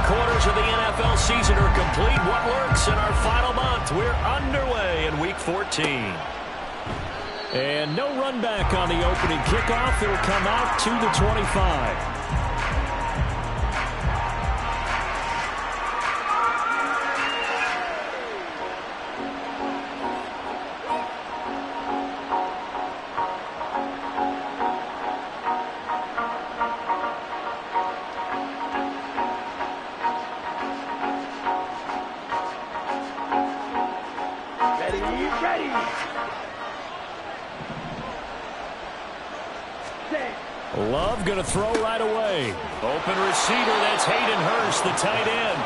3/4 of the NFL season are complete. What lurks in our final month? We're underway in Week 14. And no run back on the opening kickoff. It'll come out to the 25. Love going to throw right away. Open receiver, that's Hayden Hurst, the tight end.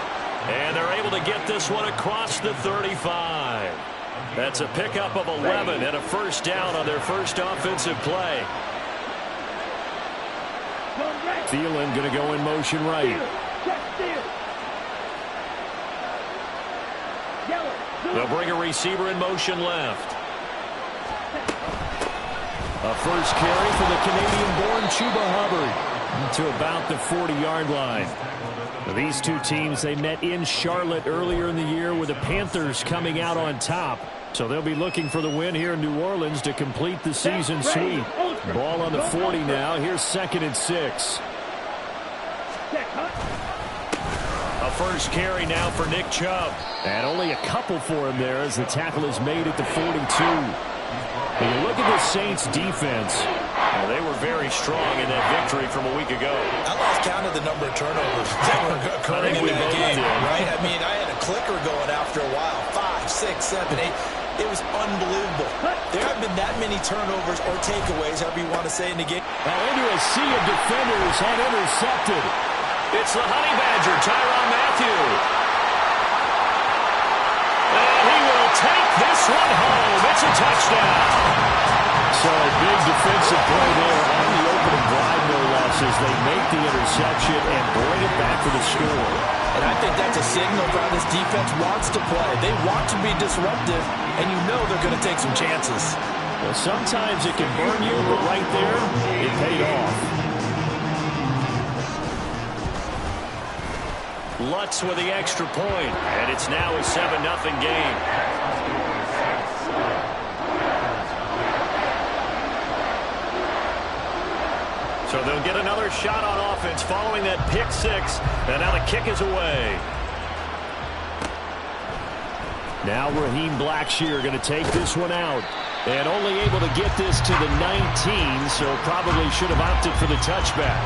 And they're able to get this one across the 35. That's a pickup of 11 and a first down on their first offensive play. Thielen going to go in motion right. They'll bring a receiver in motion left. A first carry for the Canadian-born Chuba Hubbard to about the 40-yard line. These two teams, they met in Charlotte earlier in the year with the Panthers coming out on top. So they'll be looking for the win here in New Orleans to complete the season sweep. Ball on the 40 now. Here's 2nd and 6. A first carry now for Nick Chubb. And only a couple for him there as the tackle is made at the 42. When you look at the Saints defense, they were very strong in that victory from a week ago. I lost count of the number of turnovers that were occurring in that game, right? I mean, I had a clicker going after a while. 5, 6, 7, 8. It was unbelievable. There haven't been that many turnovers or takeaways, however you want to say, in the game. Now into a sea of defenders and intercepted. It's the Honey Badger, Tyrann Mathieu. And he will take this one home. It's a touchdown. So a big defensive play there on the opening drive, no less, as they make the interception and bring it back for the score. And I think that's a signal for how this defense wants to play. They want to be disruptive, and you know they're going to take some chances. Well, sometimes it can burn you, but right there, it paid off. Lutz with the extra point, and it's now a 7-0 game. So they'll get another shot on offense following that pick 6, and now the kick is away. Now Raheem Blackshear going to take this one out, and only able to get this to the 19, so probably should have opted for the touchback.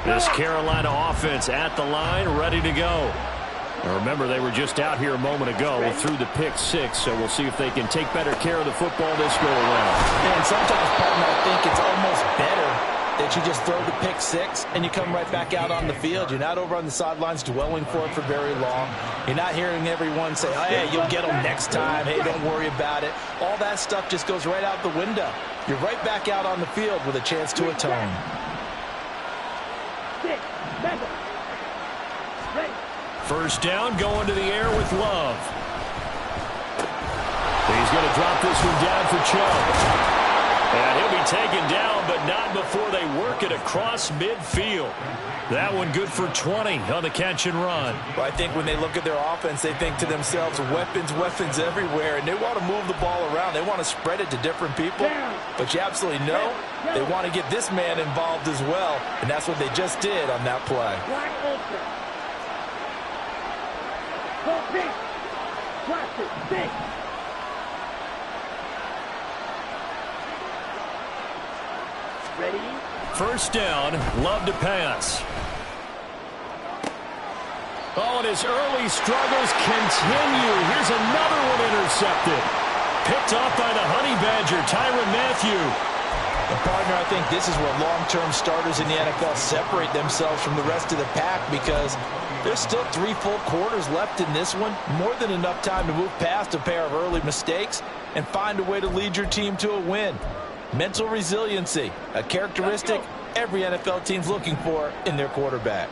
This Carolina offense at the line, ready to go. Now remember, they were just out here a moment ago through the pick 6, so we'll see if they can take better care of the football this go around. And sometimes, partner, I think it's almost better that you just throw the pick 6 and you come right back out on the field. You're not over on the sidelines dwelling for it for very long. You're not hearing everyone say, oh, hey, you'll get them next time. Hey, don't worry about it. All that stuff just goes right out the window. You're right back out on the field with a chance to atone. First down, going to the air with Love. He's going to drop this one down for Chubb. And he'll be taken down, but not before they work it across midfield. That one good for 20 on the catch and run. Well, I think when they look at their offense, they think to themselves, weapons everywhere, and they want to move the ball around. They want to spread it to different people. But you absolutely know they want to get this man involved as well, and that's what they just did on that play. Ready? First down, Love to pass. Oh, and his early struggles continue. Here's another one intercepted. Picked off by the Honey Badger, Tyrann Mathieu. And partner, I think this is where long-term starters in the NFL separate themselves from the rest of the pack, because there's still 3 full quarters left in this one. More than enough time to move past a pair of early mistakes and find a way to lead your team to a win. Mental resiliency, a characteristic every NFL team's looking for in their quarterback.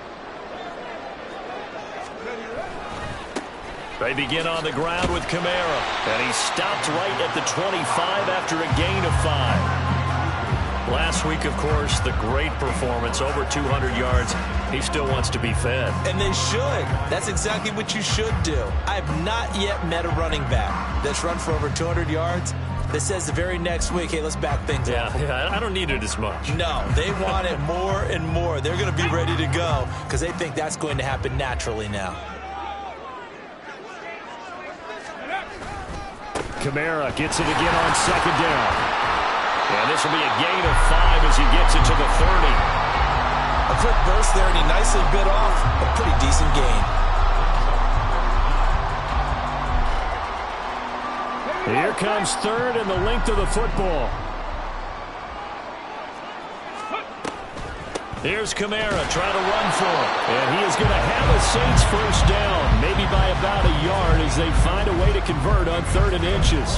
They begin on the ground with Kamara, and he stopped right at the 25 after a gain of 5. Last week, of course, the great performance, over 200 yards. He still wants to be fed. And they should. That's exactly what you should do. I have not yet met a running back that's run for over 200 yards that says the very next week, hey, let's back things up. Yeah, I don't need it as much. No, they want it more and more. They're going to be ready to go because they think that's going to happen naturally now. Kamara gets it again on second down. And this will be a gain of 5 as he gets it to the 30. A quick burst there, and he nicely bit off a pretty decent gain. Here comes third and the length of the football. Here's Kamara trying to run for it. And he is going to have a Saints first down, maybe by about a yard as they find a way to convert on 3rd and inches.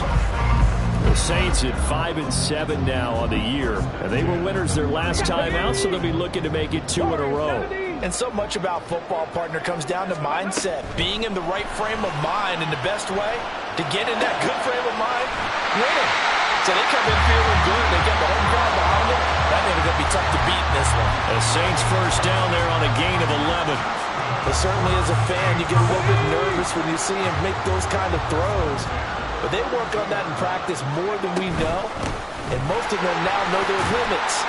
The Saints at 5-7 now on the year. And they were winners their last time out, so they'll be looking to make it 2 in a row. And so much about football, partner, comes down to mindset. Being in the right frame of mind, and the best way to get in that good frame of mind, winning. So they come in feeling good. They get the home crowd behind them. That may be going to be tough to beat in this one. A Saints first down there on a gain of 11. But certainly as a fan, you get a little bit nervous when you see him make those kind of throws. But they work on that in practice more than we know. And most of them now know their limits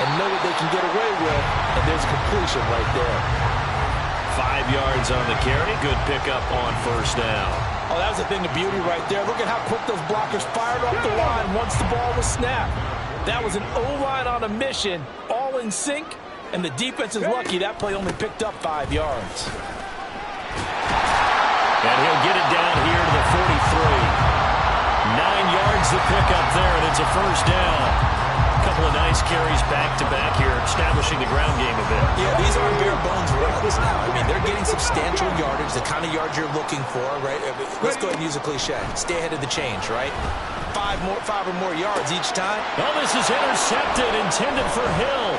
and know what they can get away with. And there's completion right there. 5 yards on the carry. Good pickup on first down. Oh, that was a thing of beauty right there. Look at how quick those blockers fired off the line once the ball was snapped. That was an O-line on a mission, all in sync, and the defense is lucky that play only picked up 5 yards. And he'll get it down here to the 43. 9 yards to pick up there, and it's a first down. A couple of nice carries back-to-back here, establishing the ground game a bit. Yeah, these aren't bare-bones runs now. I mean, they're getting substantial yardage, the kind of yards you're looking for, right? Let's go ahead and use a cliche. Stay ahead of the change, right? 5 or more yards each time. Well, this is intercepted, intended for Hill.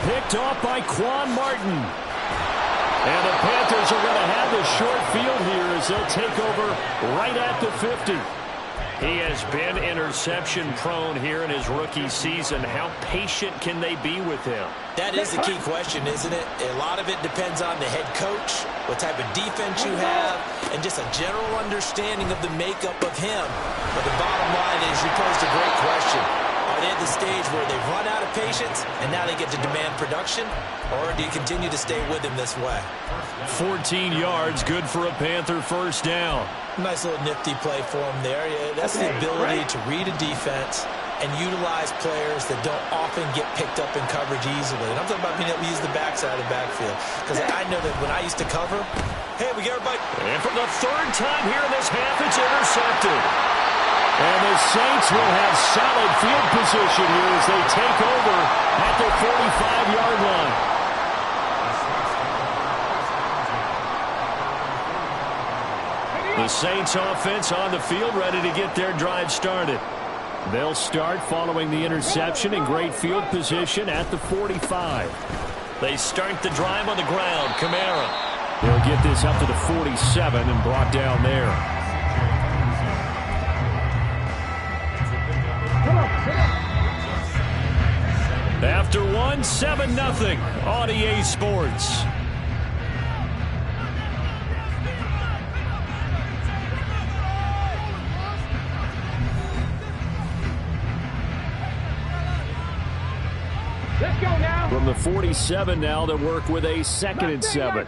Picked off by Quan Martin. And the Panthers are going to have the short field here as they'll take over right at the 50. He has been interception-prone here in his rookie season. How patient can they be with him? That is the key question, isn't it? A lot of it depends on the head coach, what type of defense you have, and just a general understanding of the makeup of him. But the bottom line is you posed a great question. Are they at the stage where they've run out of patience and now they get to demand production? Or do you continue to stay with him this way? 14 yards, good for a Panther first down. Nice little nifty play for him there. Yeah, that's the ability to read a defense and utilize players that don't often get picked up in coverage easily. And I'm talking about being able to use the backside of the backfield. Because I know that when I used to cover, hey, we get everybody. And for the 3rd time here in this half, it's intercepted. And the Saints will have solid field position here as they take over at their 45-yard line. The Saints offense on the field, ready to get their drive started. They'll start following the interception in great field position at the 45. They start the drive on the ground. Kamara. They'll get this up to the 47 and brought down there. After one, 7-0 on EA Sports. Let's go now. From the 47 now, they'll work with a 2nd and 7.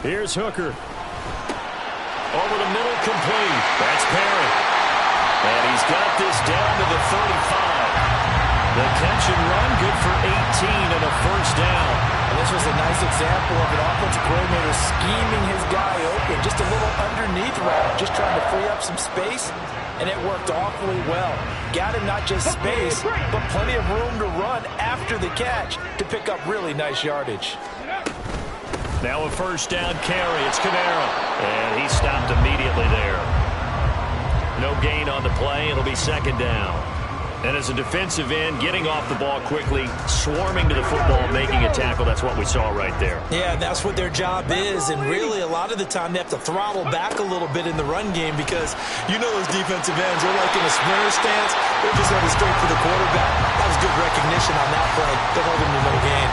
Here's Hooker. Over the middle, complete. That's Perry. And he's got this down to the 35. The catch and run, good for 18 and a first down. And this was a nice example of an offensive coordinator scheming his guy open. Just a little underneath route, just trying to free up some space, and it worked awfully well. Got him not just space, but plenty of room to run after the catch to pick up really nice yardage. Now a first down carry. It's Kamara. And he stopped immediately there. No gain on the play. It'll be 2nd down. And as a defensive end, getting off the ball quickly, swarming to the football, making a tackle, that's what we saw right there. Yeah, that's what their job is, and really a lot of the time they have to throttle back a little bit in the run game because you know those defensive ends, they're like in a sprinter stance. They're just headed straight for the quarterback. That was good recognition on that play. They'll hold him to no gain.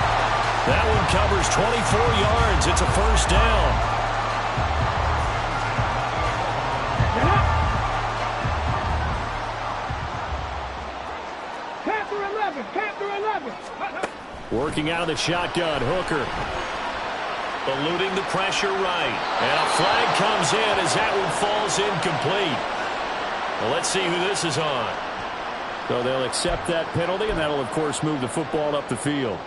That one covers 24 yards. It's a first down. Working out of the shotgun, Hooker. Eluding the pressure right. And a flag comes in as that one falls incomplete. Well, let's see who this is on. So they'll accept that penalty, and that'll, of course, move the football up the field.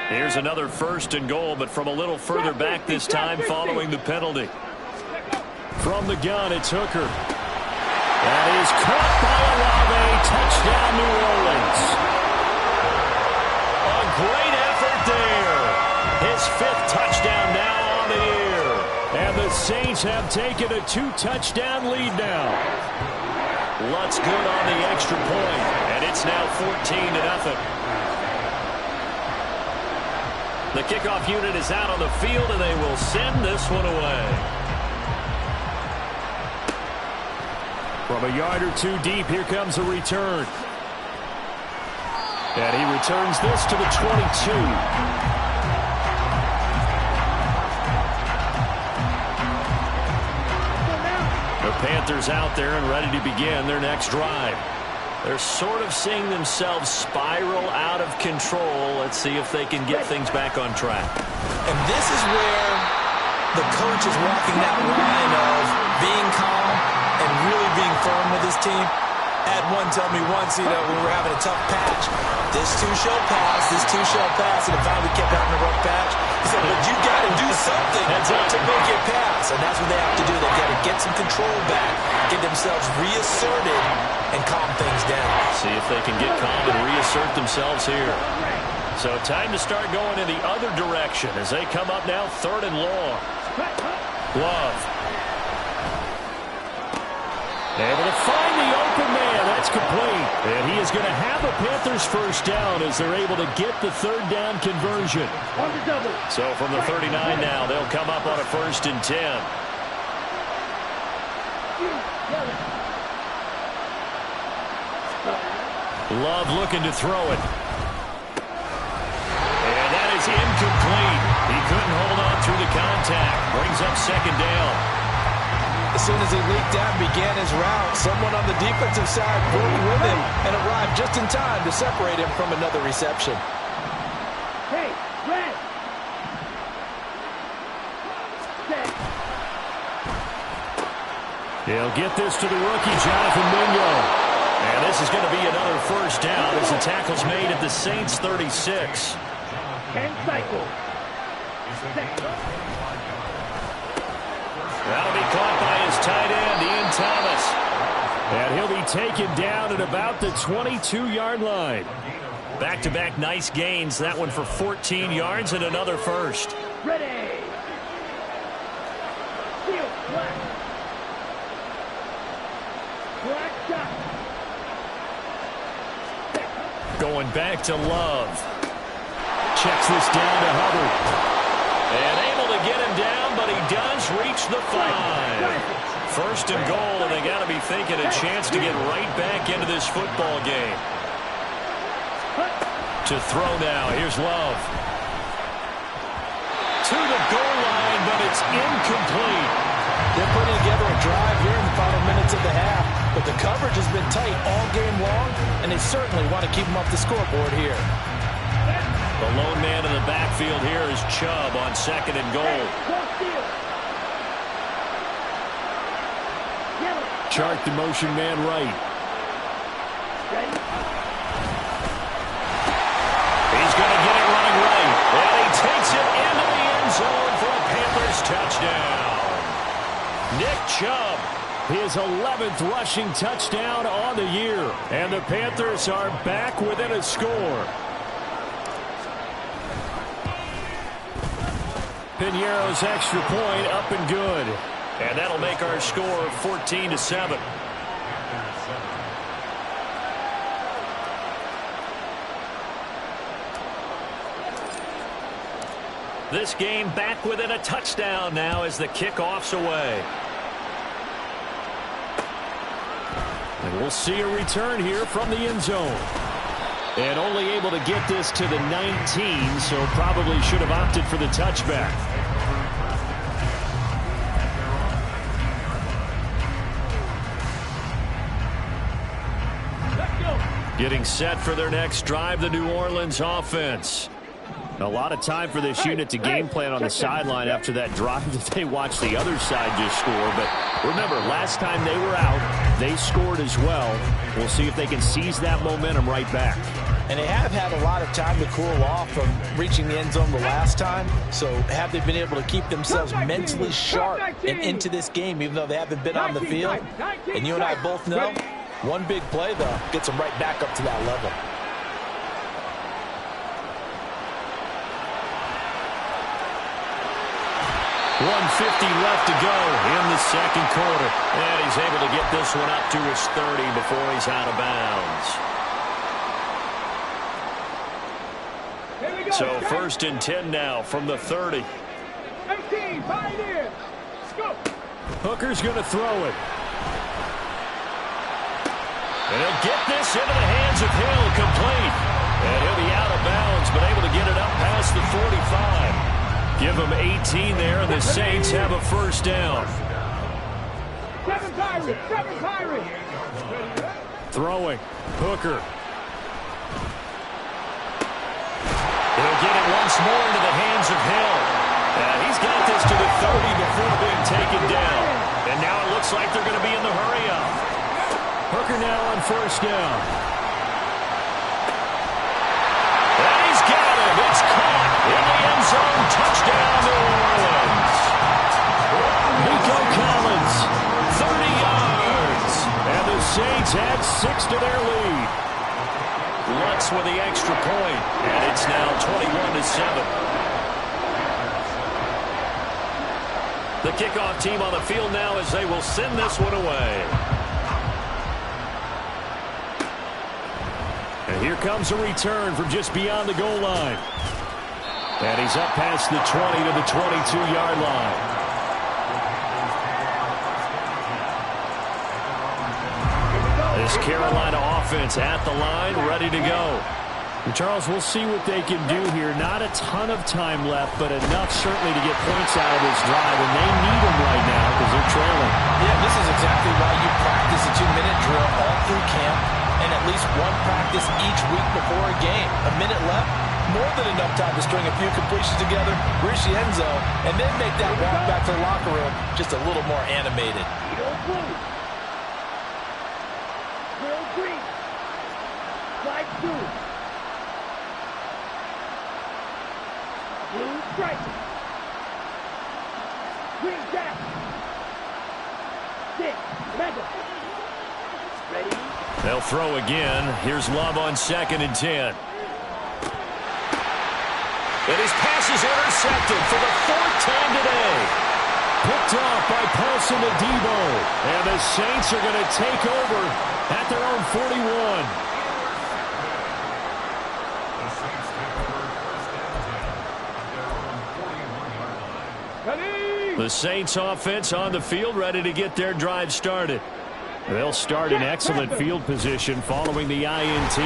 Here's another first and goal, but from a little further back this time following the penalty. From the gun, it's Hooker. That is caught by Olave. Touchdown, New Orleans. A great effort there. His 5th touchdown now on the year. And the Saints have taken a 2-touchdown lead now. Lutz good on the extra point, and it's now 14-0. The kickoff unit is out on the field, and they will send this one away. From a yard or two deep, here comes a return. And he returns this to the 22. The Panthers out there and ready to begin their next drive. They're sort of seeing themselves spiral out of control. Let's see if they can get things back on track. And this is where the coach is walking that line of being calm and really being firm with his team. Had one tell me once, when we were having a tough patch, this too shall pass, and it finally kept having a rough patch. He said, but you got to do something to make it pass, and that's what they have to do. They've got to get some control back, get themselves reasserted, and calm things down. See if they can get calm and reassert themselves here. So time to start going in the other direction as they come up now 3rd and long. Love. Able to find the open man. That's complete. And he is going to have a Panthers first down as they're able to get the 3rd down conversion. So from the 39 now, they'll come up on a 1st and 10. Love looking to throw it. And that is incomplete. He couldn't hold on through the contact. Brings up 2nd down. As soon as he leaped out and began his route, someone on the defensive side broke with him and arrived just in time to separate him from another reception. Hey, red. He'll get this to the rookie, Jonathan Mingo. And this is going to be another first down as the tackle's made at the Saints 36. And cycle. That'll be caught by his tight end, Ian Thomas. And he'll be taken down at about the 22-yard line. Back-to-back nice gains. That one for 14 yards and another first. Ready. Field, black. Black shot. Going back to Love. Checks this down to Hubbard. And able to get him down, but he does reach the 5. First and goal, and they got to be thinking a chance to get right back into this football game. To throw now, here's Love. To the goal line, but it's incomplete. They're putting together a drive here in the final minutes of the half, but the coverage has been tight all game long, and they certainly want to keep them off the scoreboard here. The lone man in the backfield here is Chubb on 2nd and goal. Chart the motion man right. He's going to get it running right. And he takes it into the end zone for a Panthers touchdown. Nick Chubb, his 11th rushing touchdown on the year. And the Panthers are back within a score. Piñeiro's extra point up and good. And that'll make our score 14-7. This game back within a touchdown now as the kickoff's away. And we'll see a return here from the end zone. And only able to get this to the 19, so probably should have opted for the touchback. Getting set for their next drive, the New Orleans offense. A lot of time for this unit to game plan on the sideline after that drive that they watched the other side just score. But remember, last time they were out, they scored as well. We'll see if they can seize that momentum right back. And they have had a lot of time to cool off from reaching the end zone the last time. So have they been able to keep themselves mentally sharp and into this game, even though they haven't been on the field? And you and I both know, one big play, though, gets them right back up to that level. $150 left to go in the second quarter. And he's able to get this one up to his 30 before he's out of bounds. So 1st and 10 now from the 30. 18, Pioneers. Go. Hooker's going to throw it. And he'll get this into the hands of Hill, complete. And he'll be out of bounds, but able to get it up past the 45. Give them 18 there, and the Saints have a first down. 7 Pirates, 7 Pirates. Throwing, Hooker. He'll get it once more into the hands of Hill. And he's got this to the 30 before being taken down. And now it looks like they're going to be in the hurry-up. Hooker now on first down. And he's got him. It's caught in the end zone. Touchdown, New Orleans. Nico Collins, 30 yards. And the Saints add 6 to their lead. Lutz with the extra point. And it's now 21-7. The kickoff team on the field now as they will send this one away. And here comes a return from just beyond the goal line. And he's up past the 20 to the 22-yard line. This Carolina offense at the line, ready to go. And Charles, we'll see what they can do here. Not a ton of time left, but enough certainly to get points out of this drive. And they need them right now because they're trailing. Yeah, this is exactly why you practice a 2-minute drill all through camp. And at least one practice each week before a game. A minute left, more than enough time to string a few completions together, reach the end zone, and then make that walk back to the locker room just a little more animated. Blue. Drill green. Flag 2. Blue stripe. Green jack. 6. Mega. Ready? They'll throw again. Here's Love on 2nd and 10. And his pass is intercepted for the 4th time today. Picked off by Paulson Adebo. And the Saints are going to take over at their own 41. The Saints offense on the field ready to get their drive started. They'll start in excellent field position following the INT.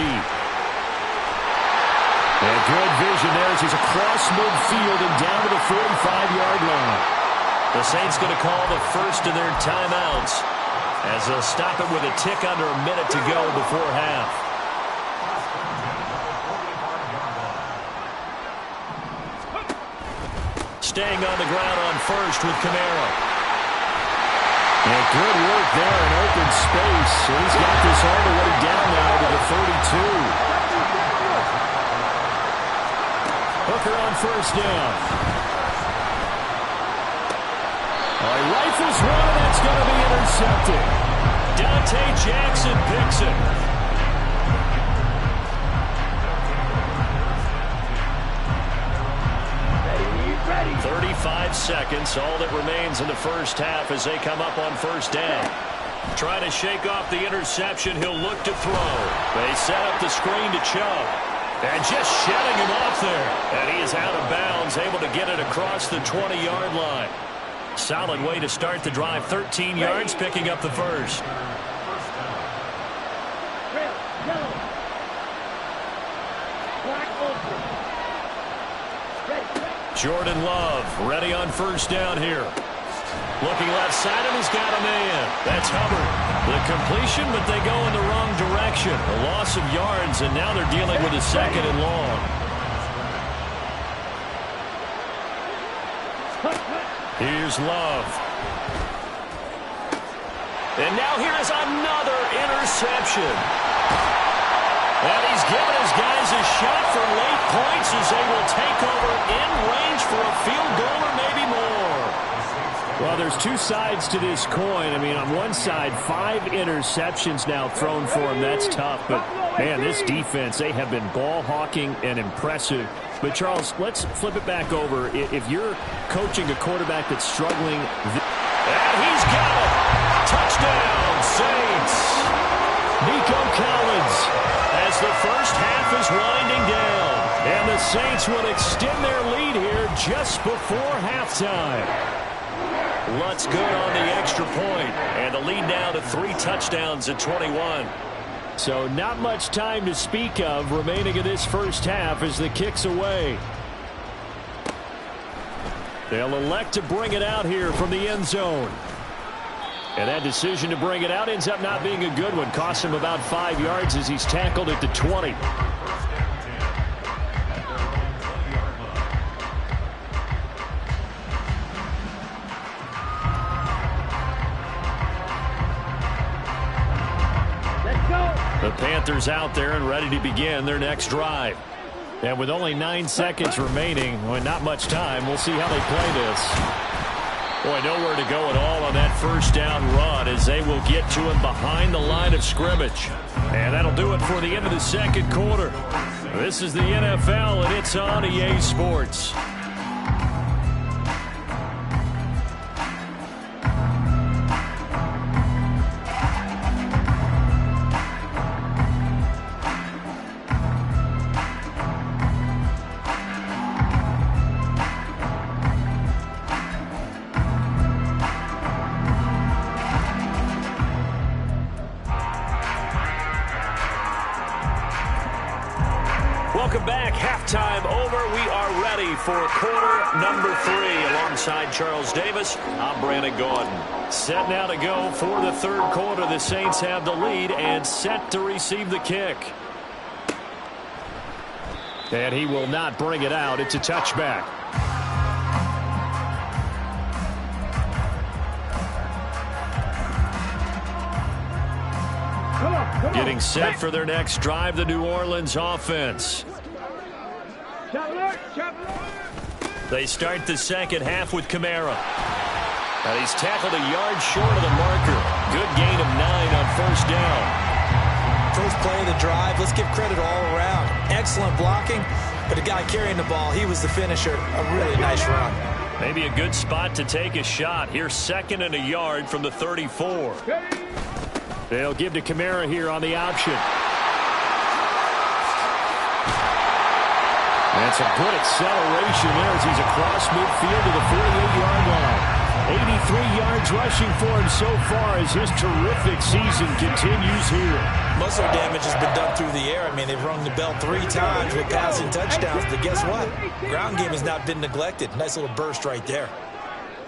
And good vision there as he's across midfield and down to the 45-yard line. The Saints going to call the first of their timeouts as they'll stop it with a tick under a minute to go before half. Staying on the ground on first with Kamara. And good work there in open space. So he's got this all the way down now to the 32. Hooker on first down. He rifles one, and that's going to be intercepted. Dante Jackson picks it. Ready. 35 seconds, all that remains in the first half as they come up on first down. Trying to shake off the interception, he'll look to throw. They set up the screen to Chubb. And just shedding him off there. And he is out of bounds, able to get it across the 20-yard line. Solid way to start the drive. 13 yards, picking up the first. Red, yellow. Black, open. Ready. Jordan Love ready on first down here. Looking left side, and he's got a man. That's Hubbard. The completion, but they go in the wrong direction. A loss of yards, and now they're dealing with a second and long. Here's Love. And now here is another interception. And he's given his guys a shot for late points as they will take over in range for a field goal or maybe more. Well, there's two sides to this coin. I mean, on one side, 5 interceptions now thrown for him. That's tough. But, man, this defense, they have been ball hawking and impressive. But, Charles, let's flip it back over. If you're coaching a quarterback that's struggling. And he's got it. Touchdown, Saints. Nico Collins as the first half is winding down. And the Saints will extend their lead here just before halftime. Lutz good on the extra point, and the lead now to 3 touchdowns at 21. So not much time to speak of remaining in this first half as the kick's away. They'll elect to bring it out here from the end zone. And that decision to bring it out ends up not being a good one. Costs him about 5 yards as he's tackled at the 20. The Panthers out there and ready to begin their next drive. And with only 9 seconds remaining, well, not much time, we'll see how they play this. Boy, nowhere to go at all on that first down run as they will get to him behind the line of scrimmage. And that'll do it for the end of the second quarter. This is the NFL, and it's on EA Sports. Welcome back. Halftime over. We are ready for quarter number 3. Alongside Charles Davis, I'm Brandon Gordon. Set now to go for the third quarter. The Saints have the lead and set to receive the kick. And he will not bring it out. It's a touchback. Getting set for their next drive, the New Orleans offense. They start the second half with Kamara. And he's tackled a yard short of the marker. Good gain of 9 on first down. First play of the drive, let's give credit all around. Excellent blocking, but the guy carrying the ball, he was the finisher. A really nice run. Maybe a good spot to take a shot. Here's 2nd and a yard from the 34. They'll give to Kamara here on the option. That's a good acceleration there as he's across midfield to the 48-yard line. 83 yards rushing for him so far as his terrific season continues here. Muscle damage has been done through the air. I mean, they've rung the bell 3 times with passing touchdowns, but guess what? Ground game has not been neglected. Nice little burst right there.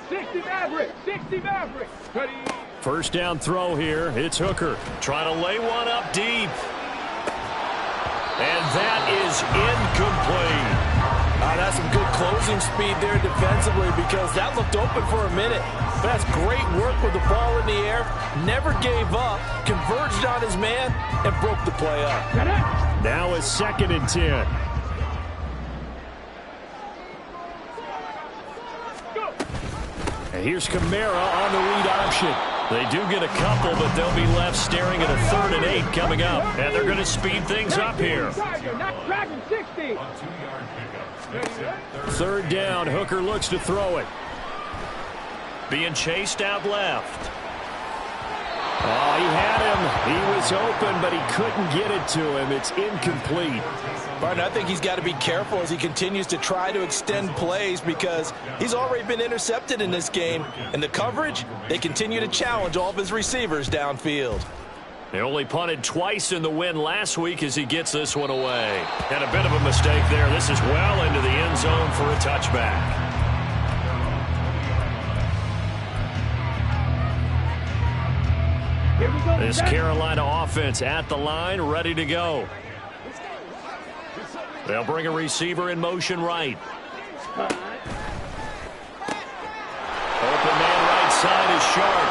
60 Maverick, 60 Maverick. Ready. First down throw here. It's Hooker trying to lay one up deep. And that is incomplete. That's some good closing speed there defensively because that looked open for a minute. But that's great work with the ball in the air. Never gave up, converged on his man, and broke the play up. Now a 2nd and 10. And here's Kamara on the read option. They do get a couple, but they'll be left staring at a 3rd and 8 coming up. And they're going to speed things up here. 3rd down. Hooker looks to throw it. Being chased out left. Oh, he had him. He was open, but he couldn't get it to him. It's incomplete. Martin, I think he's got to be careful as he continues to try to extend plays because he's already been intercepted in this game. And the coverage, they continue to challenge all of his receivers downfield. They only punted twice in the win last week as he gets this one away. And a bit of a mistake there. This is well into the end zone for a touchback. This Carolina offense at the line, ready to go. They'll bring a receiver in motion right. Open man right side is Sharp.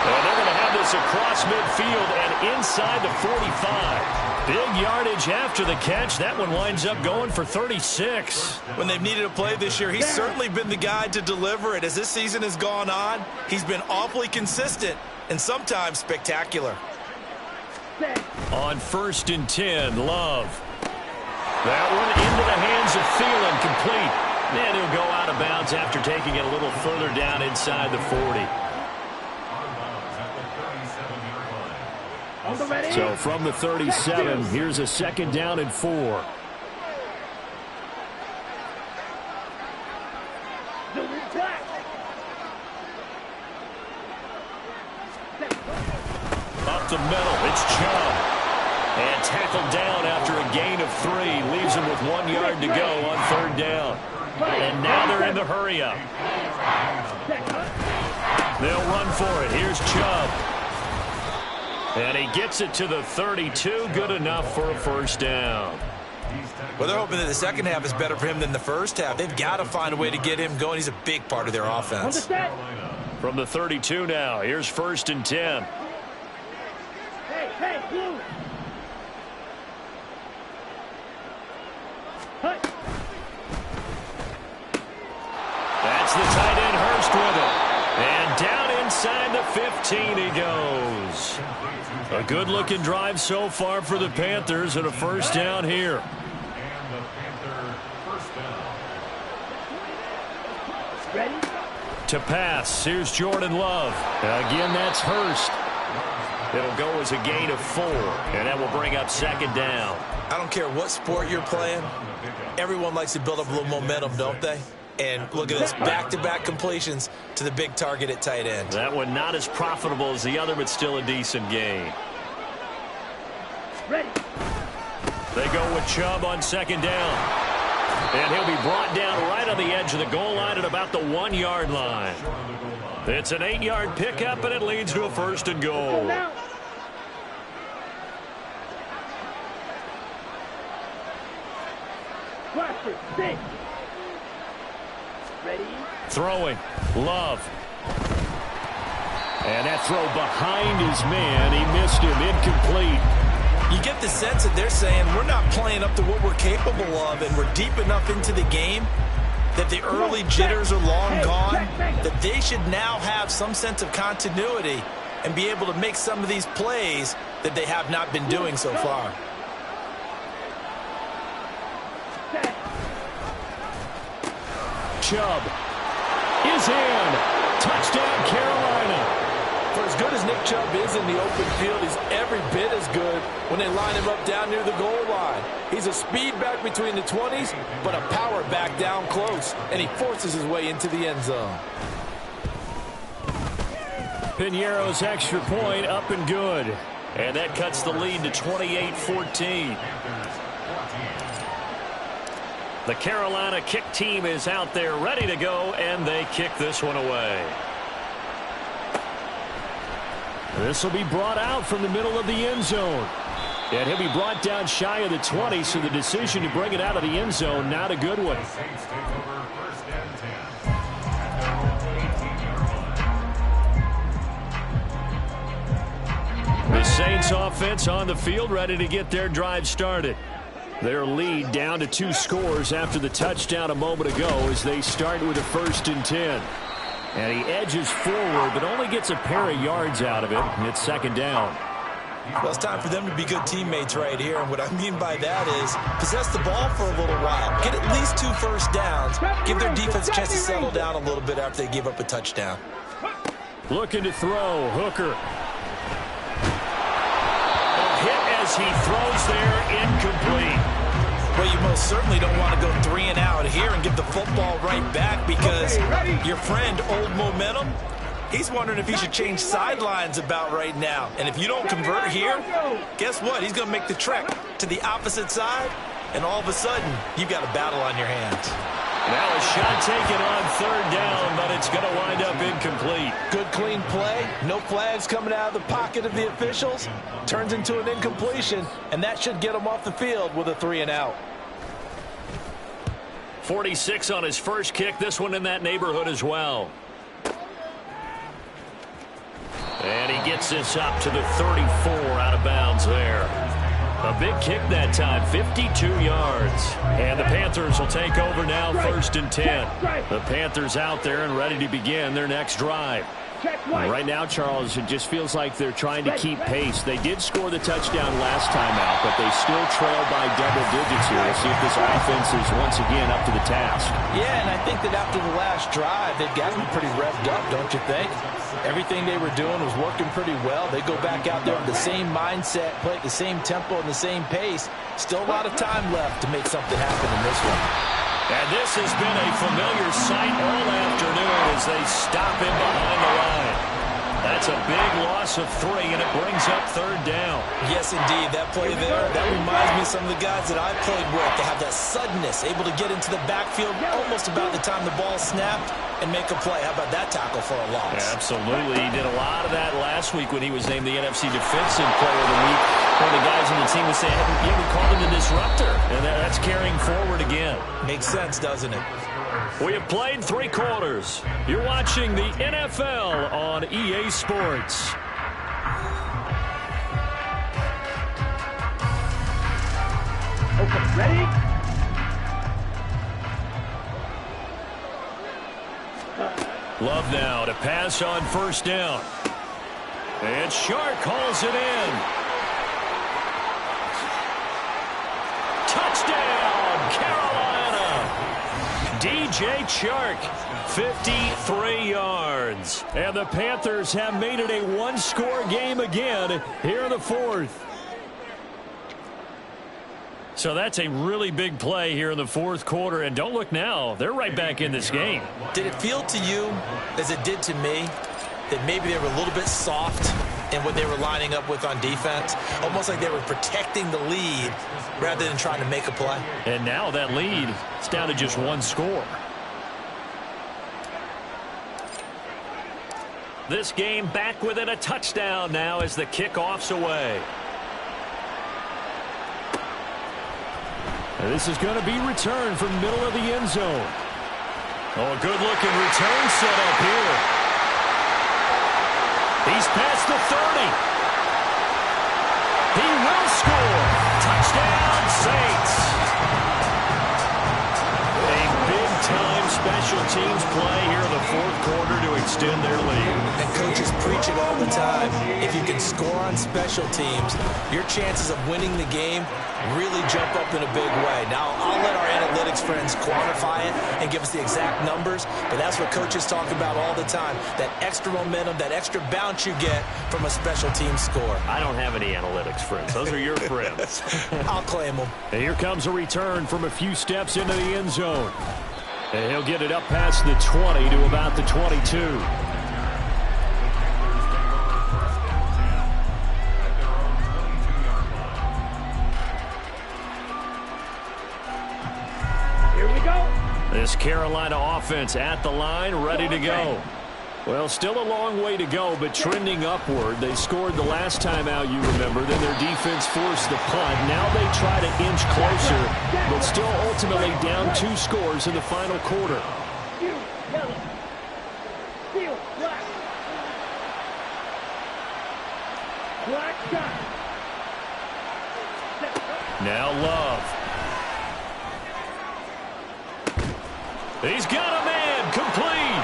And they're going to have this across midfield and inside the 45. Big yardage after the catch. That one winds up going for 36. When they've needed a play this year, he's certainly been the guy to deliver it. As this season has gone on, he's been awfully consistent and sometimes spectacular. On 1st and 10, Love. That one into the hands of Thielen, complete. And he'll go out of bounds after taking it a little further down inside the 40. So from the 37, here's a 2nd down and 4. Up the middle, it's Chubb. And tackled down after a gain of 3. Leaves him with 1 yard to go on 3rd down. And now they're in the hurry-up. They'll run for it. Here's Chubb. And he gets it to the 32. Good enough for a 1st down. Well, they're hoping that the second half is better for him than the first half. They've got to find a way to get him going. He's a big part of their offense. From the 32 now, here's 1st and 10. Hey, Blue. That's the tight end Hurst with it. And down inside the 15 he goes. A good-looking drive so far for the Panthers and a 1st down here. Ready? To pass, here's Jordan Love. Again, that's Hurst. It'll go as a gain of 4, and that will bring up 2nd down. I don't care what sport you're playing. Everyone likes to build up a little momentum, don't they? And look at this, back-to-back completions to the big target at tight end. That one not as profitable as the other, but still a decent gain. Ready. They go with Chubb on 2nd down. And he'll be brought down right on the edge of the goal line at about the 1 yard line. It's an 8-yard pickup, and it leads to a 1st and goal. Ready? Throwing. Love. And that throw behind his man. He missed him. Incomplete. You get the sense that they're saying we're not playing up to what we're capable of, and we're deep enough into the game that the early jitters are long gone, that they should now have some sense of continuity and be able to make some of these plays that they have not been doing so far. Chubb is in. Touchdown, Carolina. For as good as Nick Chubb is in the open field, he's every bit as good when they line him up down near the goal line. He's a speed back between the 20s, but a power back down close, and he forces his way into the end zone. Piñeiro's extra point up and good. And that cuts the lead to 28-14. The Carolina kick team is out there ready to go, and they kick this one away. This will be brought out from the middle of the end zone. And he'll be brought down shy of the 20, so the decision to bring it out of the end zone, not a good one. The Saints offense on the field, ready to get their drive started. Their lead down to 2 scores after the touchdown a moment ago as they start with a 1st and 10. And he edges forward, but only gets a pair of yards out of it. It's 2nd down. Well, it's time for them to be good teammates right here. And what I mean by that is possess the ball for a little while. Get at least 2 first downs. Give their defense a chance to settle down a little bit after they give up a touchdown. Looking to throw. Hooker. as he throws there, incomplete. Well, you most certainly don't want to go 3 and out here and give the football right back because your friend, Old Momentum, he's wondering if he should change sidelines about right now. And if you don't convert here, guess what? He's going to make the trek to the opposite side, and all of a sudden, you've got a battle on your hands. Now a shot taken on 3rd down, but it's going to wind up incomplete. Good, clean play. No flags coming out of the pocket of the officials. Turns into an incompletion, and that should get him off the field with a 3 and out. 46 on his first kick. This one in that neighborhood as well. And he gets this up to the 34 out of bounds there. A big kick that time, 52 yards. And the Panthers will take over now, 1st and 10. The Panthers out there and ready to begin their next drive. Right now, Charles, it just feels like they're trying to keep pace. They did score the touchdown last time out, but they still trail by double digits here. We'll see if this offense is once again up to the task. Yeah, and I think that after the last drive, they've got to be pretty revved up, don't you think? Everything they were doing was working pretty well. They go back out there with the same mindset, play at the same tempo and the same pace. Still a lot of time left to make something happen in this one. And this has been a familiar sight all afternoon as they stop him behind the line. That's a big loss of 3, and it brings up 3rd down. Yes, indeed. That play there, that reminds me of some of the guys that I played with. They have that suddenness, able to get into the backfield almost about the time the ball snapped and make a play. How about that tackle for a loss? Yeah, absolutely. He did a lot of that last week when he was named the NFC Defensive Player of the Week. One of the guys on the team was saying, yeah, we called him the disruptor. And that's carrying forward again. Makes sense, doesn't it? We have played 3 quarters. You're watching the NFL on EA Sports. Okay, ready? Love now to pass on 1st down. And Shark hauls it in. Touchdown, Carolina. DJ Chark, 53 yards. And the Panthers have made it a 1-score game again here in the 4th. So that's a really big play here in the 4th quarter. And don't look now, they're right back in this game. Did it feel to you, as it did to me, that maybe they were a little bit soft in what they were lining up with on defense? Almost like they were protecting the lead rather than trying to make a play. And now that lead is down to just 1 score. This game back within a touchdown now as the kickoff's away. And this is going to be returned from middle of the end zone. Oh, a good-looking return set up here. He's past the 30. He will score. Touchdown, Saints. A big-time special teams play here in the 4th quarter to extend their lead. And coaches preach it all the time. If you can score on special teams, your chances of winning the game really jump up in a big way. Now, I'll let our analytics friends quantify it and give us the exact numbers, but that's what coaches talk about all the time, that extra momentum, that extra bounce you get from a special team score. I don't have any analytics friends. Those are your friends. I'll claim them. And here comes a return from a few steps into the end zone. And he'll get it up past the 20 to about the 22. This Carolina offense at the line, ready to go. Well, still a long way to go, but trending upward. They scored the last time out, you remember. Then their defense forced the punt. Now they try to inch closer, but still ultimately down 2 scores in the final quarter. Now Love. He's got a man, complete.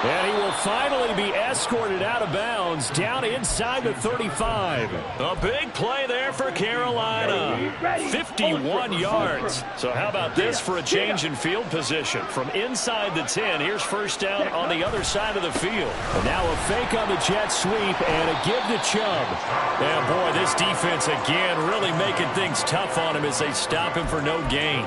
And he will will finally be escorted out of bounds down inside the 35. A big play there for Carolina. 51 yards. So how about this for a change in field position? From inside the 10, here's first down on the other side of the field. And now a fake on the jet sweep and a give to Chubb. And boy, this defense again really making things tough on him as they stop him for no gain.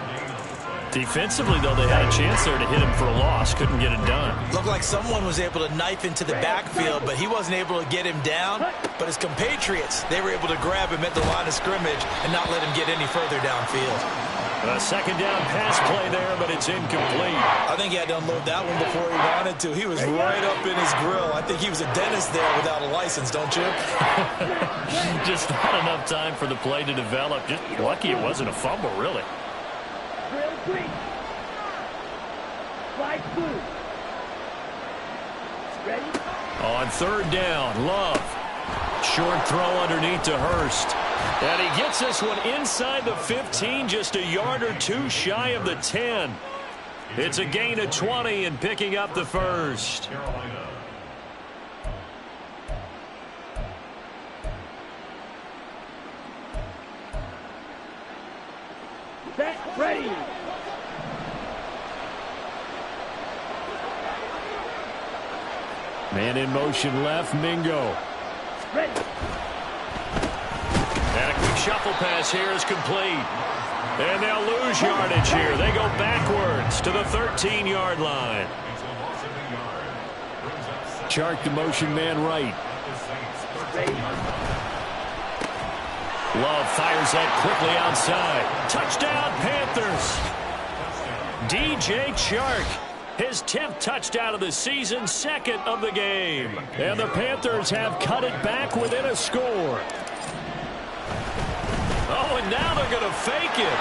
Defensively, though, they had a chance there to hit him for a loss. Couldn't get it done. Looked like someone was able to knife into the backfield, but he wasn't able to get him down. But his compatriots, they were able to grab him at the line of scrimmage and not let him get any further downfield. A second down pass play there, but it's incomplete. I think he had to unload that one before he wanted to. He was right up in his grill. I think he was a dentist there without a license, don't you? Just not enough time for the play to develop. Just lucky it wasn't a fumble, really. On third down, Love. Short throw underneath to Hurst. And he gets this one inside the 15, just a yard or two shy of the 10. It's a gain of 20 and picking up the first. Set, ready. Man in motion left, Mingo. Ready. And a quick shuffle pass here is complete. And they'll lose yardage here. They go backwards to the 13-yard line. Chark the motion man right. Love fires that quickly outside. Touchdown, Panthers. DJ Chark. His 10th touchdown of the season, second of the game. And the Panthers have cut it back within a score. Oh, and now they're going to fake it.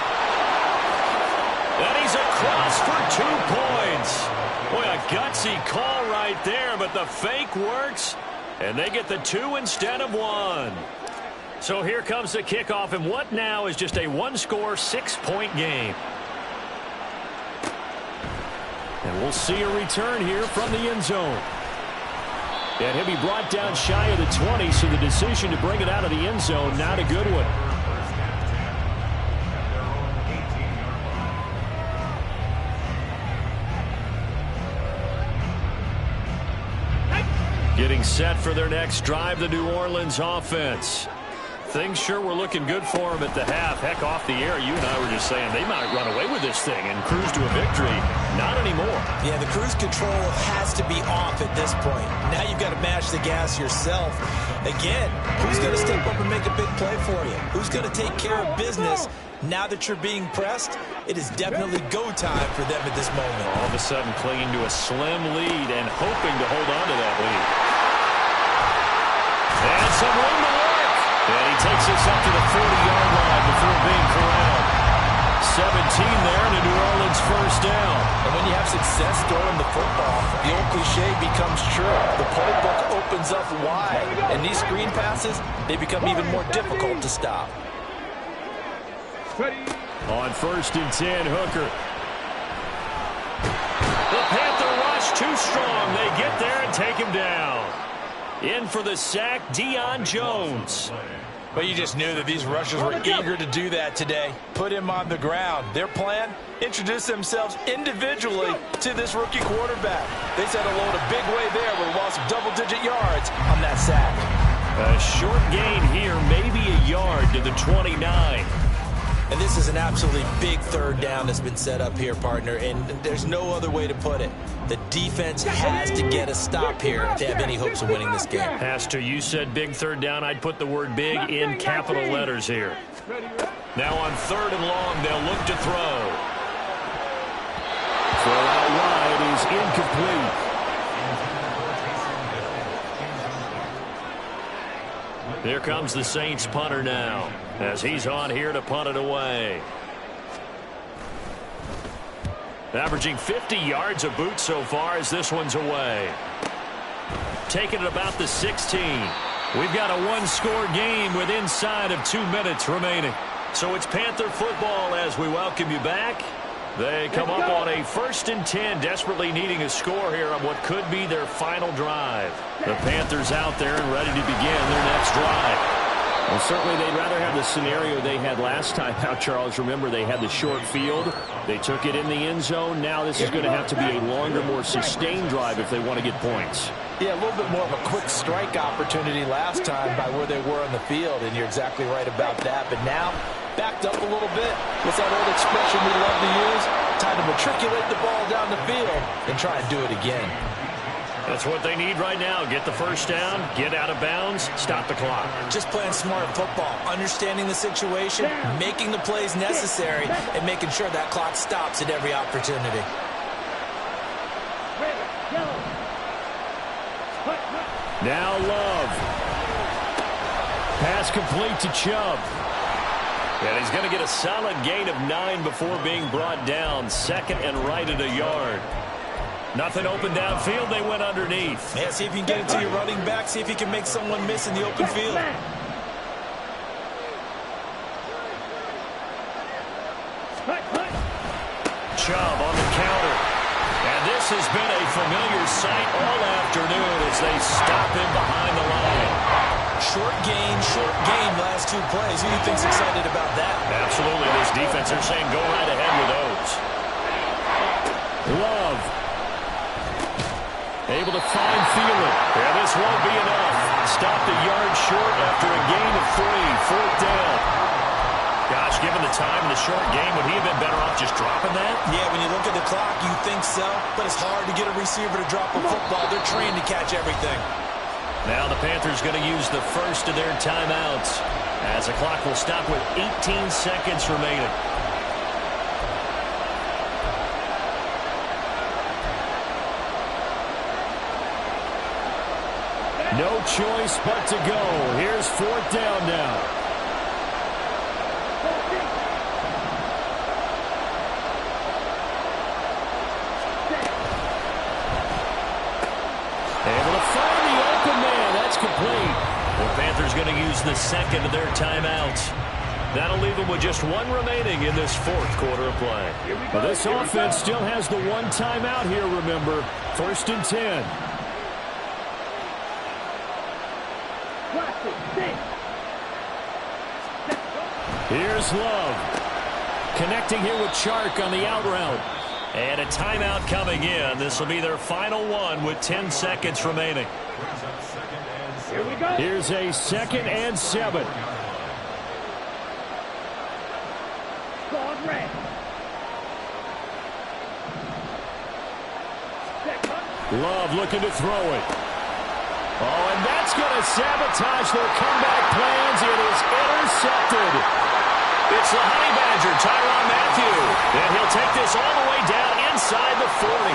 And he's across for 2 points. Boy, a gutsy call right there, but the fake works. And they get the 2 instead of 1. So here comes the kickoff, and what now is just a one-score, 6-point game. And we'll see a return here from the end zone. And he'll be brought down shy of the 20, so the decision to bring it out of the end zone, not a good one. Getting set for their next drive, the New Orleans offense. Things sure were looking good for them at the half. Heck, off the air, you and I were just saying they might run away with this thing and cruise to a victory. Not anymore. Yeah, the cruise control has to be off at this point. Now you've got to mash the gas yourself. Again, who's going to step up and make a big play for you? Who's going to take care of business? Now that you're being pressed, it is definitely go time for them at this moment. All of a sudden clinging to a slim lead and hoping to hold on to that lead. And some room to work. And he takes us up to the 40-yard line before being corralled. 17 there, and a New Orleans first down. And when you have success throwing the football, the old cliche becomes true. The playbook opens up wide, and these screen passes, they become even more difficult to stop. Ready. On first and 10, Hooker. The Panther rush too strong. They get there and take him down. In for the sack, Deion Jones. But you just knew that these rushers were eager to do that today. Put him on the ground. Their plan, introduce themselves individually to this rookie quarterback. They said a load a big way there with a loss of double-digit yards on that sack. A short gain here, maybe a yard to the 29. And this is an absolutely big third down that's been set up here, partner, and there's no other way to put it. The defense has to get a stop here if they have any hopes of winning this game. Pastor, you said big third down. I'd put the word big in capital letters here. Now on third and long, they'll look to throw. Throw out wide is incomplete. Here comes the Saints punter now, as he's on here to punt it away. Averaging 50 yards a boot so far as this one's away. Taking it about the 16. We've got a one-score game with inside of 2 minutes remaining. So it's Panther football as we welcome you back They come up on a 1st and 10, desperately needing a score here on what could be their final drive. The Panthers out there and ready to begin their next drive. Well, certainly they'd rather have the scenario they had last time out, Charles. Remember, they had the short field. They took it in the end zone. Now this is going to have to be a longer, more sustained drive if they want to get points. Yeah, a little bit more of a quick strike opportunity last time by where they were on the field, and you're exactly right about that. But now, backed up a little bit. What's that old expression we love to use? Time to matriculate the ball down the field and try and do it again. That's what they need right now. Get the first down, get out of bounds, stop the clock. Just playing smart football, understanding the situation, making the plays necessary, and making sure that clock stops at every opportunity. Now Love. Pass complete to Chubb. And he's going to get a solid gain of 9 before being brought down. 2nd and right at a yard. Nothing open downfield. They went underneath. Yeah, see if you can get it to your running back. See if you can make someone miss in the open field. Chubb on the counter. And this has been a familiar sight all afternoon as they stop him behind the line. Short game last 2 plays. Who do you think's excited about that? Absolutely. This defense are saying go right ahead with those. Love. Able to find Thielen. Yeah, this won't be enough. Stopped a yard short after a gain of 3. 4th down. Gosh, given the time and the short game, would he have been better off just dropping that? Yeah, when you look at the clock, you think so. But it's hard to get a receiver to drop a football. They're trained to catch everything. Now the Panthers going to use the first of their timeouts as the clock will stop with 18 seconds remaining. No choice but to go. Here's 4th down now. Able to find the open man. That's complete. The Panthers going to use the 2nd of their timeouts. That'll leave them with just 1 remaining in this 4th quarter of play. Well, this offense still has the 1 timeout here, remember. 1st and 10. Here's Love. Connecting here with Chark on the out route. And a timeout coming in. This will be their final one with 10 seconds remaining. Here we go. Here's a 2nd and 7. Going red. Love looking to throw it. Oh, and that's going to sabotage their comeback plans. It is intercepted. It's the Honey Badger, Tyrann Mathieu. And he'll take this all the way down inside the 40.